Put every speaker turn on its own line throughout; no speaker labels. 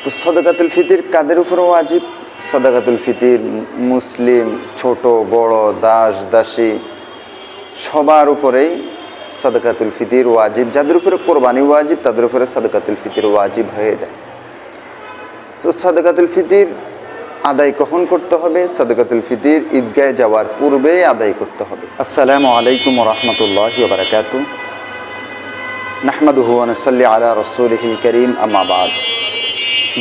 তো সদকাতুল ফিতির কাদের উপরে ওয়াজিব? সদকাতুল ফিতির মুসলিম ছোট বড় দাস দাসী সবার উপরেই সদকাতুল ফিতির ওয়াজিব। যাদের উপরে কোরবানি ওয়াজিব তাদের উপরে সদকাতুল ফিতির ওয়াজিব হয়ে যায়। তো সদকাতুল ফিতির আদায় কখন করতে হবে? সদকাতুল ফিতির ঈদগাহে যাওয়ার পূর্বেই আদায় করতে হবে। আসসালামু আলাইকুম ওয়া রাহমাতুল্লাহি ওয়া বারাকাতুহু। নাহমাদুহু ওয়া নুসাল্লি আলা রাসূলিহিল কারীম, আম্মা বা'দ।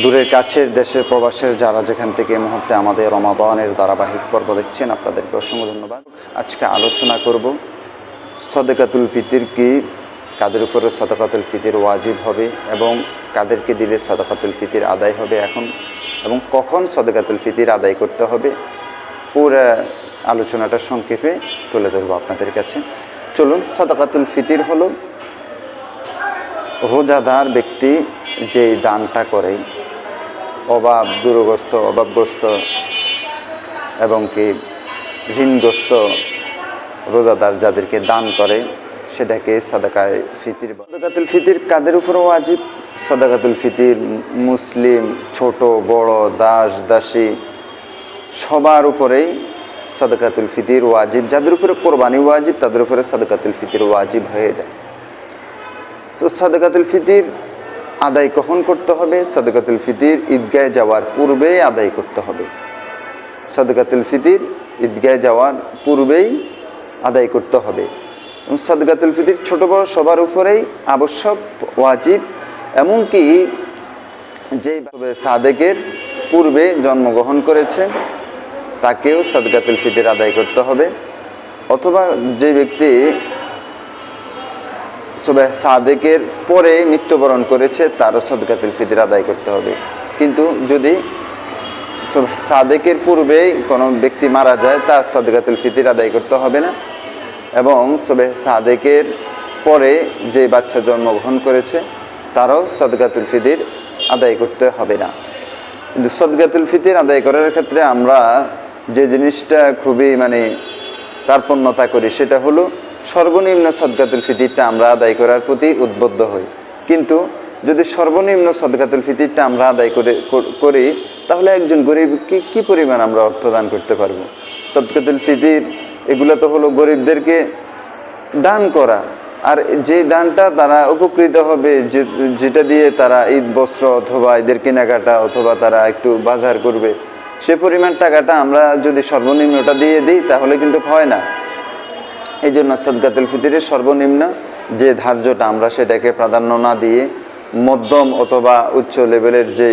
দূরের কাছের দেশের প্রবাসের যারা যেখান থেকে এই মুহূর্তে আমাদের রমাদানের ধারাবাহিক পর্ব দেখছেন, আপনাদেরকে অসংখ্য ধন্যবাদ। আজকে আলোচনা করব সদকাতুল ফিতির কি, কাদের উপরে সদকাতুল ফিতির ওয়াজিব হবে এবং কাদেরকে দিলে সদকাতুল ফিতির আদায় হবে এখন, এবং কখন সদকাতুল ফিতির আদায় করতে হবে। পুরো আলোচনাটা সংক্ষেপে তুলে ধরবো আপনাদের কাছে। চলুন। সদকাতুল ফিতির হলো রোজাদার ব্যক্তি যে দানটা করে, অভাবগ্রস্ত এবং কি ঋণগ্রস্ত রোজাদার যাদেরকে দান করে সেটাকে সাদাকায়ে ফিতির বলে। সদকাতুল ফিতির কাদের উপরে ওয়াজিব? সদকাতুল ফিতির মুসলিম ছোট বড় দাস দাসী সবার উপরেই সদকাতুল ফিতির ওয়াজিব। যাদের উপরে কোরবানি ওয়াজিব তাদের উপরে সদকাতুল ফিতির ওয়াজিব হয়ে যায়। তো সদকাতুল ফিতির আদায় কখন করতে হবে? সদকাতুল ফিতির ঈদগাহে যাওয়ার পূর্বেই আদায় করতে হবে। সদকাতুল ফিতির ঈদগাহে যাওয়ার পূর্বেই আদায় করতে হবে। সদকাতুল ফিতির ছোট বড় সবার উপরেই আবশ্যক, ওয়াজিব। এমনকি যে সাদেকের পূর্বে জন্মগ্রহণ করেছেন তাকেও সদকাতুল ফিতির আদায় করতে হবে, অথবা যে ব্যক্তি সুবহ সাদেকের পরে মৃত্যুবরণ করেছে তারও সদকাতুল ফিতির আদায় করতে হবে। কিন্তু যদি সুবহ সাদেকের পূর্বেই কোনো ব্যক্তি মারা যায় তার সদকাতুল ফিতির আদায় করতে হবে না, এবং সুবহ সাদেকের পরে যে বাচ্চা জন্মগ্রহণ করেছে তারও সদকাতুল ফিতির আদায় করতে হবে না। কিন্তু সদকাতুল ফিতির আদায় করার ক্ষেত্রে আমরা যে জিনিসটা খুবই কার্পণ্যতা করি সেটা হলো সর্বনিম্ন সদকাতুল ফিতিরটা আমরা আদায় করার প্রতি উদ্বুদ্ধ হই। কিন্তু যদি সর্বনিম্ন সদকাতুল ফিতিরটা আমরা আদায় করি তাহলে একজন গরিবকে কি পরিমাণ আমরা অর্থ দান করতে পারবো? সদকাতুল ফিতির এগুলো তো হলো গরিবদেরকে দান করা, আর যে দানটা তারা উপকৃত হবে, যেটা দিয়ে তারা ঈদ বস্ত্র অথবা ঈদের কেনাকাটা অথবা তারা একটু বাজার করবে, সে পরিমাণ টাকাটা আমরা যদি সর্বনিম্নটা দিয়ে দিই তাহলে কিন্তু হয় না। এই জন্য সদকাতুল ফিতিরের সর্বনিম্ন যে ধার্যটা আমরা সেটাকে প্রাধান্য না দিয়ে মধ্যম অথবা উচ্চ লেভেলের যে